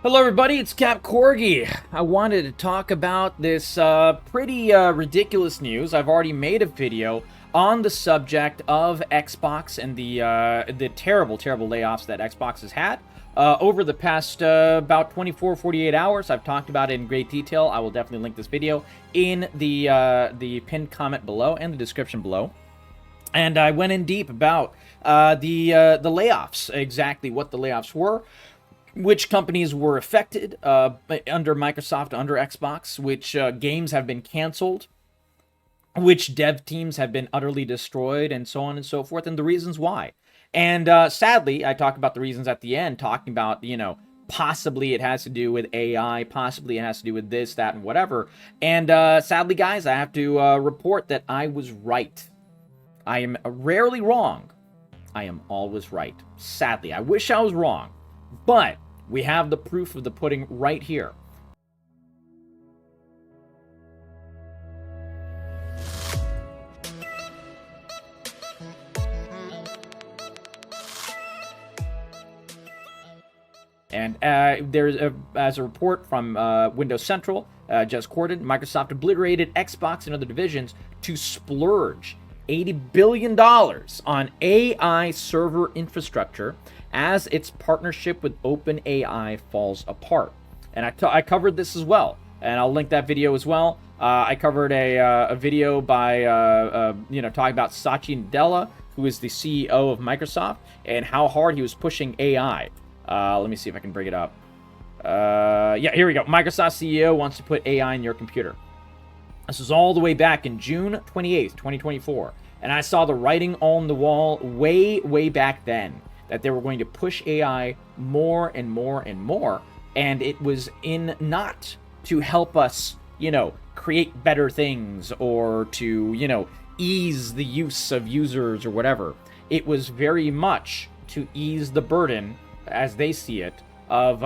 Hello everybody, it's CapCorgi. I wanted to talk about this pretty ridiculous news. I've already made a video on the subject of Xbox and the terrible layoffs that Xbox has had over the past about 48 hours. I've talked about it in great detail. I will definitely link this video in the pinned comment below and the description below. And I went in deep about the layoffs, exactly what the layoffs were, which companies were affected under Microsoft, under Xbox, which games have been canceled, which dev teams have been utterly destroyed, and so on and so forth, and the reasons why. And sadly, I talk about the reasons at the end, talking about, possibly it has to do with AI, possibly it has to do with this, that, and whatever. And sadly, guys, I have to report that I was right. I am rarely wrong. I am always right. Sadly, I wish I was wrong. But we have the proof of the pudding right here. And there's as a report from Windows Central just quoted, Microsoft obliterated Xbox and other divisions to splurge $80 billion on AI server infrastructure as its partnership with OpenAI falls apart. And I covered this as well, and I'll link that video as well. I covered a video by, talking about Satya Nadella, who is the CEO of Microsoft, and how hard he was pushing AI. Let me see if I can bring it up. Yeah, here we go. Microsoft CEO wants to put AI in your computer. This was all the way back in June 28th, 2024. And I saw the writing on the wall way back then that they were going to push AI more and more and more. And it was in not to help us, create better things or to, ease the use of users or whatever. It was very much to ease the burden, as they see it, of,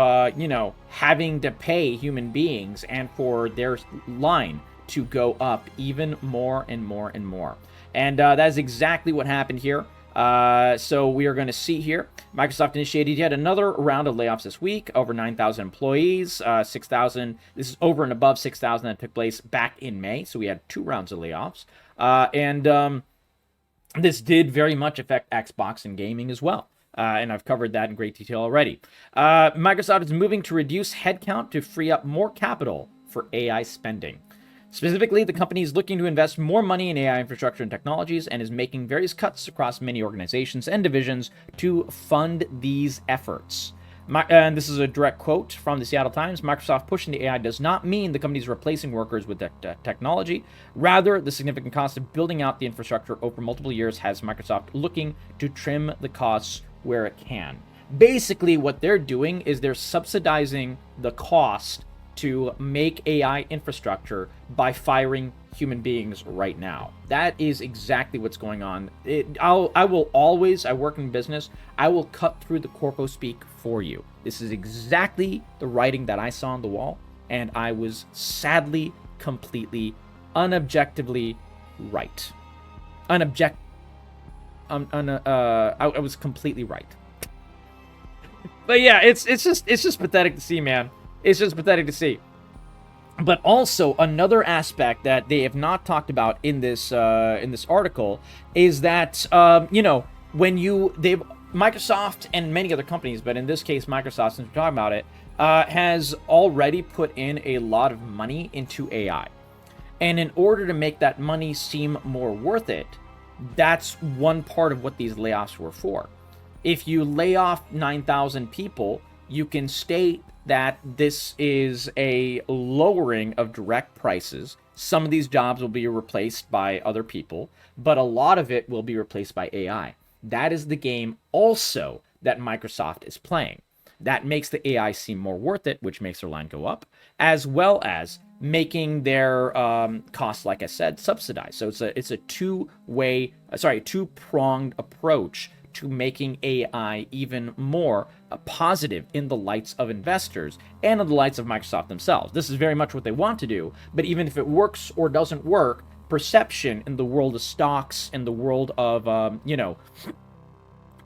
having to pay human beings and for their line to go up even more and more and more. And that is exactly what happened here. So we are going to see here, Microsoft initiated yet another round of layoffs this week, over 9,000 employees, 6,000. This is over and above 6,000 that took place back in May. So we had 2 rounds of layoffs. This did very much affect Xbox and gaming as well. And I've covered that in great detail already. Microsoft is moving to reduce headcount to free up more capital for AI spending. Specifically, the company is looking to invest more money in AI infrastructure and technologies and is making various cuts across many organizations and divisions to fund these efforts. And this is a direct quote from the Seattle Times. Microsoft pushing the AI does not mean the company is replacing workers with technology. Rather, the significant cost of building out the infrastructure over multiple years has Microsoft looking to trim the costs where it can. Basically, what they're doing is they're subsidizing the cost to make AI infrastructure by firing human beings right now. That is exactly what's going on. I will always, I work in business, I will cut through the corpo speak for you. This is exactly the writing that I saw on the wall, and I was sadly, completely, unobjectively right. I was completely right. But yeah, it's just pathetic to see, man. It's just pathetic to see. But also another aspect that they have not talked about in this article is that Microsoft and many other companies, but in this case Microsoft, since we're talking about it, has already put in a lot of money into AI, and in order to make that money seem more worth it, that's one part of what these layoffs were for. If you lay off 9,000 people, you can state that this is a lowering of direct prices. Some of these jobs will be replaced by other people, but a lot of it will be replaced by AI. That is the game also that Microsoft is playing. That makes the AI seem more worth it, which makes their line go up, as well as making their costs, like I said, subsidized. So it's a two-pronged approach to making AI even more positive in the lights of investors and in the lights of Microsoft themselves. This is very much what they want to do, but even if it works or doesn't work, perception in the world of stocks, in the world of,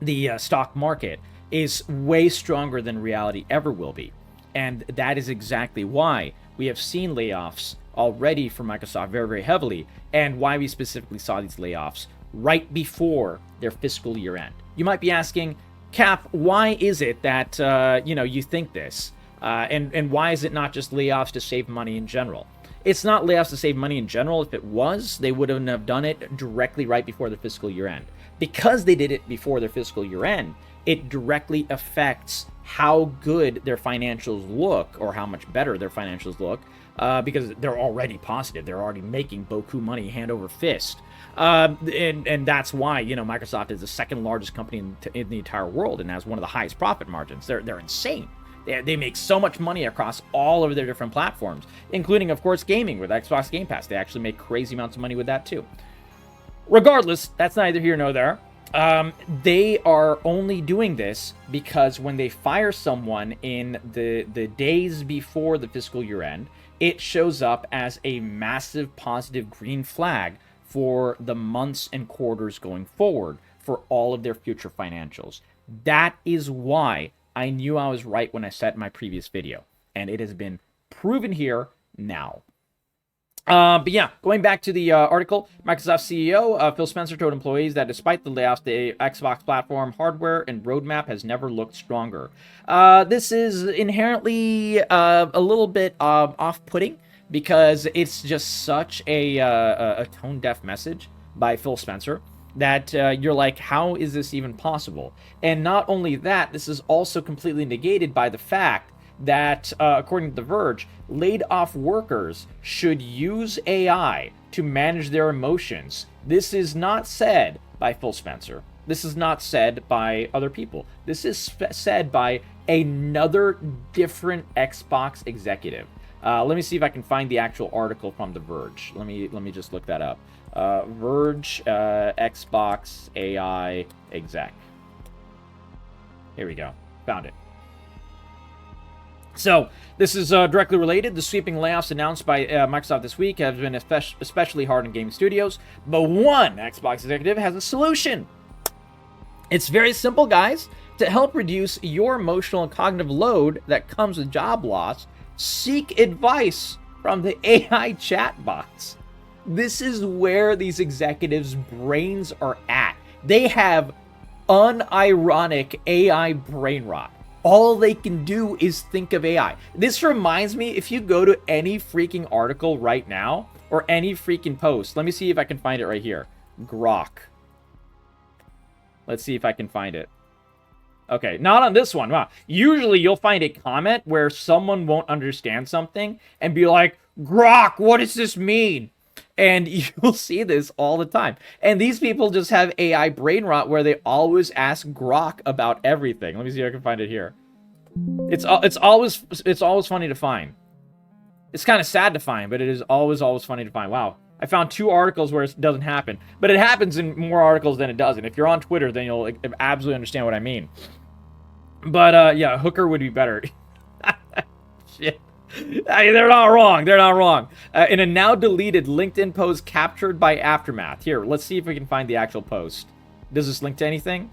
the stock market is way stronger than reality ever will be. And that is exactly why we have seen layoffs already for Microsoft very, very heavily, and why we specifically saw these layoffs right before their fiscal year end. You might be asking, Cap, why is it that you think this? And why is it not just layoffs to save money in general? It's not layoffs to save money in general. If it was, they wouldn't have done it directly right before their fiscal year end. Because they did it before their fiscal year end, it directly affects how good their financials look, or how much better their financials look, because they're already positive. They're already making beaucoup money hand over fist. And that's why, Microsoft is the second largest company in the entire world and has one of the highest profit margins. They're insane. They make so much money across all of their different platforms, including, of course, gaming with Xbox Game Pass. They actually make crazy amounts of money with that, too. Regardless, that's neither here nor there. They are only doing this because when they fire someone in the days before the fiscal year end, it shows up as a massive positive green flag for the months and quarters going forward for all of their future financials. That is why I knew I was right when I said in my previous video, and it has been proven here now. But yeah, going back to the article, Microsoft CEO Phil Spencer told employees that despite the layoffs, the Xbox platform hardware and roadmap has never looked stronger. This is inherently a little bit off-putting because it's just such a tone-deaf message by Phil Spencer that you're like, how is this even possible? And not only that, this is also completely negated by the fact that, according to The Verge, laid-off workers should use AI to manage their emotions. This is not said by Phil Spencer. This is not said by other people. This is said by another different Xbox executive. Let me see if I can find the actual article from The Verge. Let me just look that up. Verge, Xbox AI exec. Here we go. Found it. So, this is directly related. The sweeping layoffs announced by Microsoft this week have been especially hard on gaming studios, but one Xbox executive has a solution. It's very simple, guys. To help reduce your emotional and cognitive load that comes with job loss, seek advice from the AI chatbots. This is where these executives' brains are at. They have unironic AI brain rot. All they can do is think of AI. This reminds me, if you go to any freaking article right now, or any freaking post, let me see if I can find it right here. Grok. Let's see if I can find it. Okay, not on this one. Wow. Usually you'll find a comment where someone won't understand something and be like, Grok, what does this mean? And you'll see this all the time. And these people just have AI brain rot where they always ask Grok about everything. Let me see if I can find it here. It's always funny to find. It's kind of sad to find, but it is always funny to find. Wow. I found 2 articles where it doesn't happen. But it happens in more articles than it doesn't. If you're on Twitter, then you'll absolutely understand what I mean. But, yeah, Hooker would be better. Shit. They're not wrong. They're not wrong. In a now deleted LinkedIn post captured by Aftermath. Here, let's see if we can find the actual post. Does this link to anything?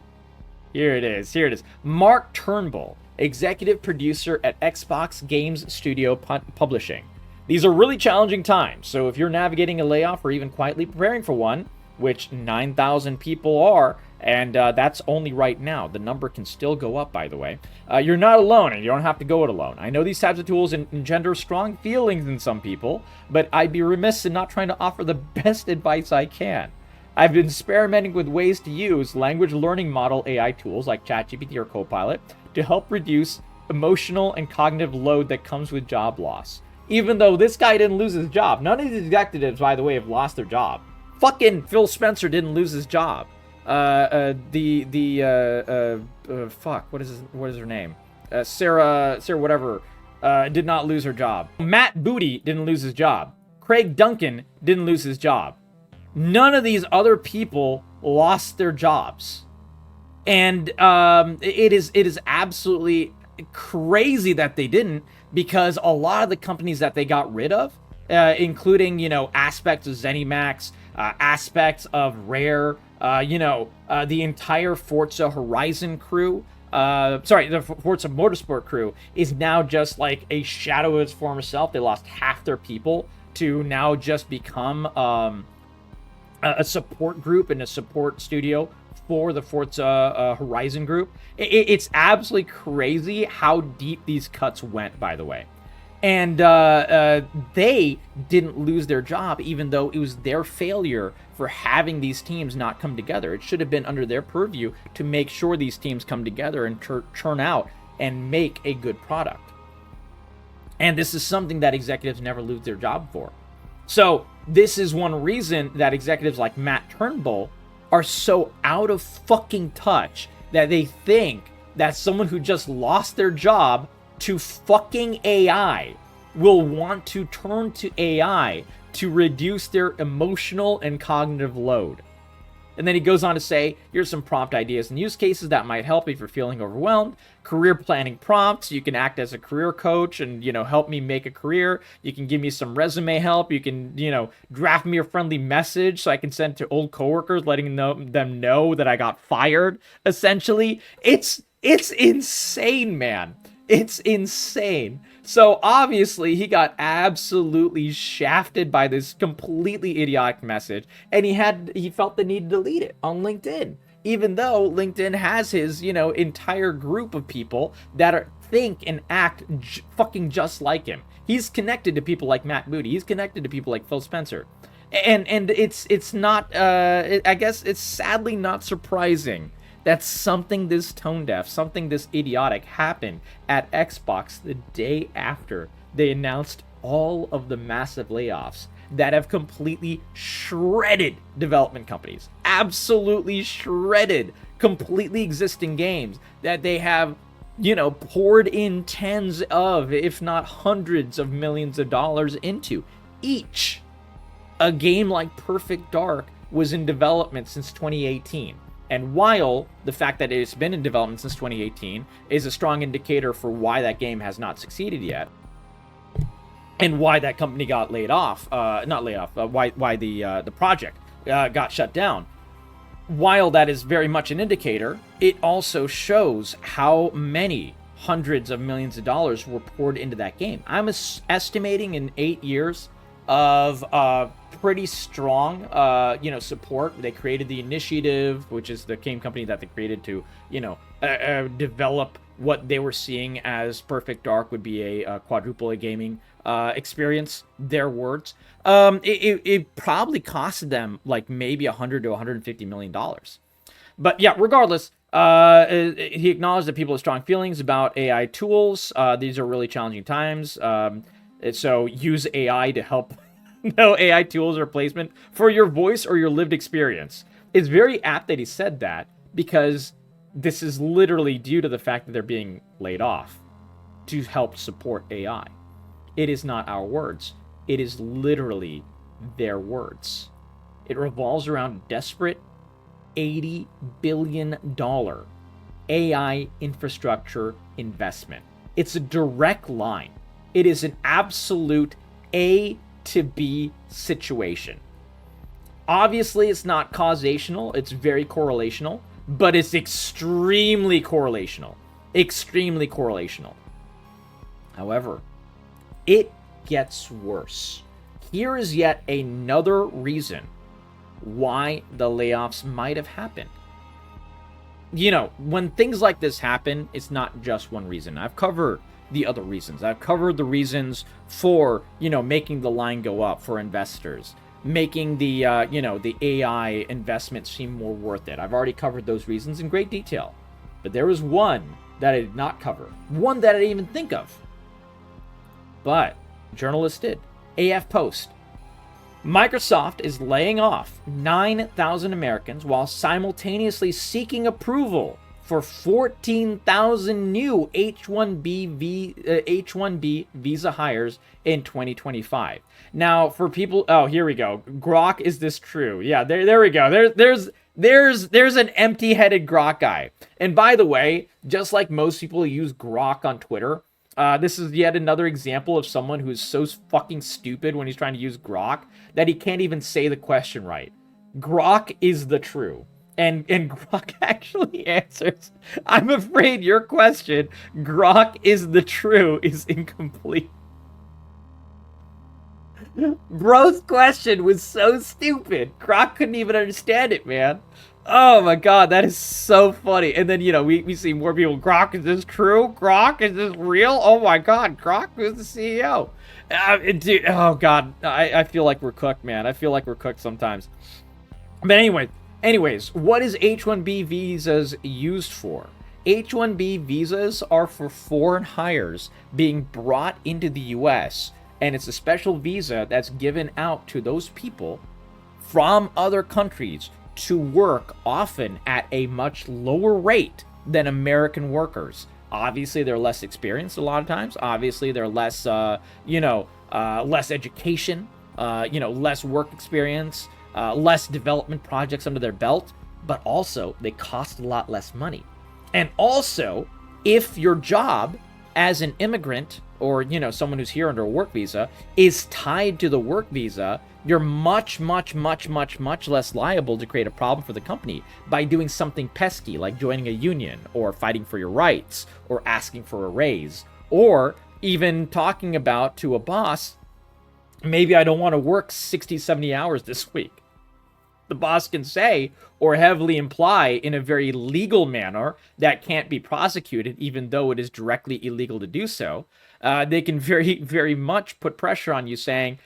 Here it is. Here it is. Mark Turnbull, executive producer at Xbox Games Studio Publishing. These are really challenging times, so if you're navigating a layoff or even quietly preparing for one, which 9,000 people are, and that's only right now. The number can still go up, by the way. You're not alone, and you don't have to go it alone. I know these types of tools engender strong feelings in some people, but I'd be remiss in not trying to offer the best advice I can. I've been experimenting with ways to use language learning model AI tools like ChatGPT or Copilot to help reduce emotional and cognitive load that comes with job loss. Even though this guy didn't lose his job. None of these executives, by the way, have lost their job. Fucking Phil Spencer didn't lose his job. Fuck, what is her name? Sarah whatever, did not lose her job. Matt Booty didn't lose his job. Craig Duncan didn't lose his job. None of these other people lost their jobs. And it is absolutely crazy that they didn't, because a lot of the companies that they got rid of, including, aspects of ZeniMax, aspects of Rare, the entire Forza Horizon crew, sorry, the Forza Motorsport crew is now just like a shadow of its former self. They lost half their people to now just become a support group and a support studio for the Forza Horizon group. It's absolutely crazy how deep these cuts went, by the way. And they didn't lose their job, even though it was their failure for having these teams not come together. It should have been under their purview to make sure these teams come together and churn out and make a good product. And this is something that executives never lose their job for. So this is one reason that executives like Matt Turnbull are so out of fucking touch that they think that someone who just lost their job to fucking AI will want to turn to AI to reduce their emotional and cognitive load. And then he goes on to say, here's some prompt ideas and use cases that might help if you're feeling overwhelmed. Career planning prompts. You can act as a career coach and, help me make a career. You can give me some resume help. You can, draft me a friendly message so I can send to old coworkers, letting them know that I got fired. Essentially, it's insane, man. It's insane. So obviously he got absolutely shafted by this completely idiotic message, and he felt the need to delete it on LinkedIn, even though LinkedIn has his, entire group of people that think and act fucking just like him. He's connected to people like Matt Moody. He's connected to people like Phil Spencer. And it's not, I guess it's sadly not surprising that something this tone deaf, something this idiotic happened at Xbox the day after they announced all of the massive layoffs that have completely shredded development companies. Absolutely shredded completely existing games that they have, poured in tens of, if not hundreds of millions of dollars into. Each. A game like Perfect Dark was in development since 2018. And while the fact that it's been in development since 2018 is a strong indicator for why that game has not succeeded yet, and why that company got laid off, why the project got shut down, while that is very much an indicator, it also shows how many hundreds of millions of dollars were poured into that game. I'm estimating in 8 years of pretty strong, support. They created the Initiative, which is the game company that they created to, develop what they were seeing as Perfect Dark would be a quadruple A gaming experience. Their words. It probably costed them like maybe $100 to $150 million. But yeah, regardless, he acknowledged that people have strong feelings about AI tools. These are really challenging times. So use AI to help. No AI tools or replacement for your voice or your lived experience. It's very apt that he said that, because this is literally due to the fact that they're being laid off to help support AI. It is not our words. It is literally their words. It revolves around desperate $80 billion AI infrastructure investment. It's a direct line. It is an absolute A to B situation. Obviously, it's not causational. It's very correlational, but it's extremely correlational. Extremely correlational. However, it gets worse. Here is yet another reason why the layoffs might have happened. When things like this happen, it's not just one reason. I've covered the other reasons. I've covered the reasons for, making the line go up for investors, making the, the AI investment seem more worth it. I've already covered those reasons in great detail. But there was one that I did not cover. One that I didn't even think of. But journalists did. AF Post. Microsoft is laying off 9,000 Americans while simultaneously seeking approval for 14,000 new H1B Visa hires in 2025. Now, for people, here we go. Grok, is this true? Yeah, there we go. There's an empty-headed Grok guy. And by the way, just like most people who use Grok on Twitter, this is yet another example of someone who's so fucking stupid when he's trying to use Grok that he can't even say the question right. Grok is the true. And Grok actually answers, I'm afraid your question, Grok is the true, is incomplete. Bro's question was so stupid. Grok couldn't even understand it, man. Oh my god, that is so funny. And then, we see more people. Grok, is this true? Grok, is this real? Oh my god, Grok is the CEO. Dude, oh god, I feel like we're cooked, man. I feel like we're cooked sometimes. But anyways, what is H1B visas used for? H1B visas are for foreign hires being brought into the US, and it's a special visa that's given out to those people from other countries to work, often at a much lower rate than American workers. Obviously, they're less experienced a lot of times. Obviously, they're less, less education, less work experience, less development projects under their belt, but also they cost a lot less money. And also, if your job as an immigrant or, someone who's here under a work visa is tied to the work visa, you're much less liable to create a problem for the company by doing something pesky like joining a union or fighting for your rights or asking for a raise or even talking about to a boss, maybe I don't want to work 60, 70 hours this week. The boss can say or heavily imply in a very legal manner that can't be prosecuted, even though it is directly illegal to do so. They can very much put pressure on you saying,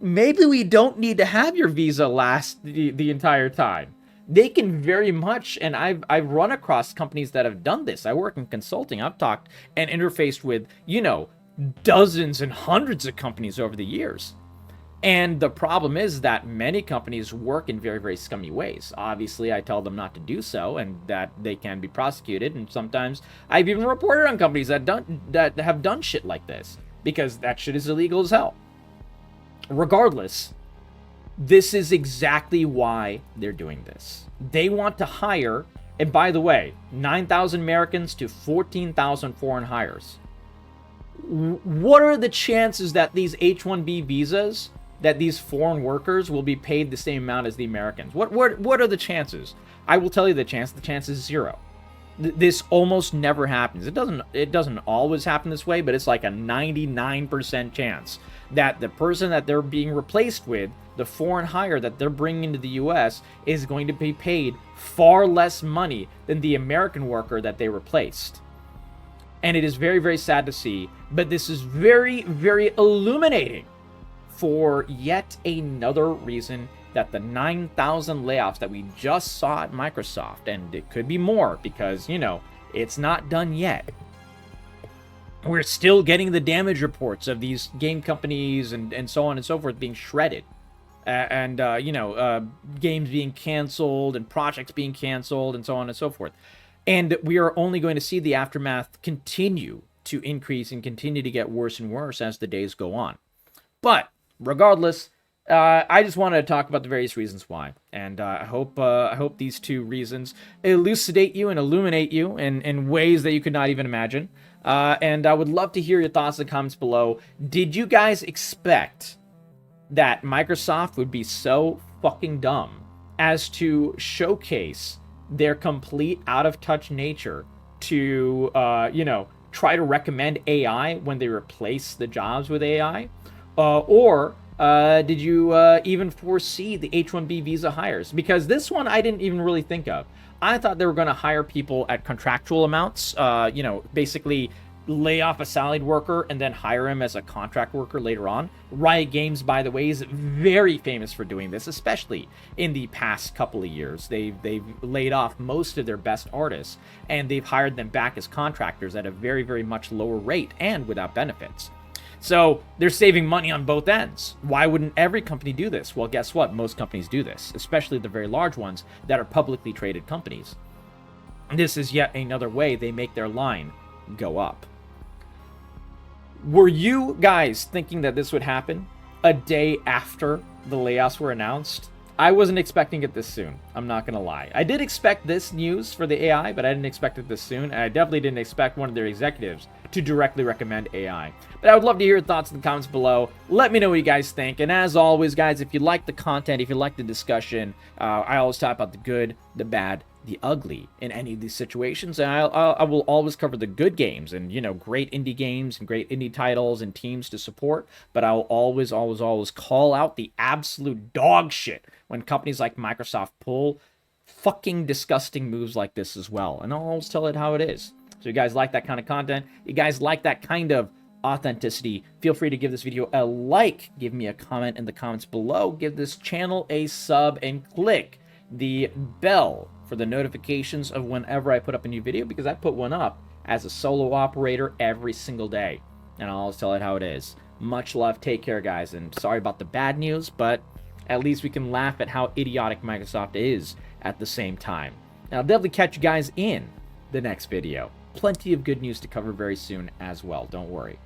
maybe we don't need to have your visa last the entire time. They can very much, and I've run across companies that have done this. I work in consulting. I've talked and interfaced with, dozens and hundreds of companies over the years. And the problem is that many companies work in very scummy ways. Obviously, I tell them not to do so and that they can be prosecuted. And sometimes I've even reported on companies that have done shit like this because that shit is illegal as hell. Regardless, this is exactly why they're doing this. They want to hire, and by the way, 9,000 Americans to 14,000 foreign hires. What are the chances that these H1B visas, that these foreign workers will be paid the same amount as the Americans? What are the chances? I will tell you the chance. The chance is zero. This almost never happens. It doesn't always happen this way, but it's like a 99% chance that the person that they're being replaced with, the foreign hire that they're bringing into the US, is going to be paid far less money than the American worker that they replaced. And it is very sad to see, but this is very illuminating for yet another reason that the 9,000 layoffs that we just saw at Microsoft, and it could be more because, it's not done yet. We're still getting the damage reports of these game companies and so on and so forth being shredded. Games being canceled and projects being canceled and so on and so forth. And we are only going to see the aftermath continue to increase and continue to get worse and worse as the days go on. But regardless, I just wanted to talk about the various reasons why, and I hope these two reasons elucidate you and illuminate you in ways that you could not even imagine. And I would love to hear your thoughts in the comments below. Did you guys expect that Microsoft would be so fucking dumb as to showcase their complete out-of-touch nature to, try to recommend AI when they replace the jobs with AI? Or did you even foresee the H1B visa hires? Because this one I didn't even really think of. I thought they were going to hire people at contractual amounts, basically lay off a salaried worker and then hire him as a contract worker later on. Riot Games, by the way, is very famous for doing this, especially in the past couple of years. They've laid off most of their best artists, and they've hired them back as contractors at a very much lower rate and without benefits. So they're saving money on both ends. Why wouldn't every company do this? Well, guess what? Most companies do this, especially the very large ones that are publicly traded companies. This is yet another way they make their line go up. Were you guys thinking that this would happen a day after the layoffs were announced? I wasn't expecting it this soon. I'm not going to lie. I did expect this news for the AI, but I didn't expect it this soon. And I definitely didn't expect one of their executives to directly recommend AI. But I would love to hear your thoughts in the comments below. Let me know what you guys think. And as always, guys, if you like the content, if you like the discussion, I always talk about the good, the bad, the ugly in any of these situations. And I will always cover the good games and, you know, great indie games and great indie titles and teams to support. But I will always, always, always call out the absolute dog shit when companies like Microsoft pull fucking disgusting moves like this as well. And I'll always tell it how it is. So you guys like that kind of content, you guys like that kind of authenticity, feel free to give this video a like, give me a comment in the comments below, give this channel a sub, and click the bell for the notifications of whenever I put up a new video, because I put one up as a solo operator every single day. And I'll always tell it how it is. Much love, take care, guys, and sorry about the bad news, but at least we can laugh at how idiotic Microsoft is at the same time. And I'll definitely catch you guys in the next video. Plenty of good news to cover very soon as well, don't worry.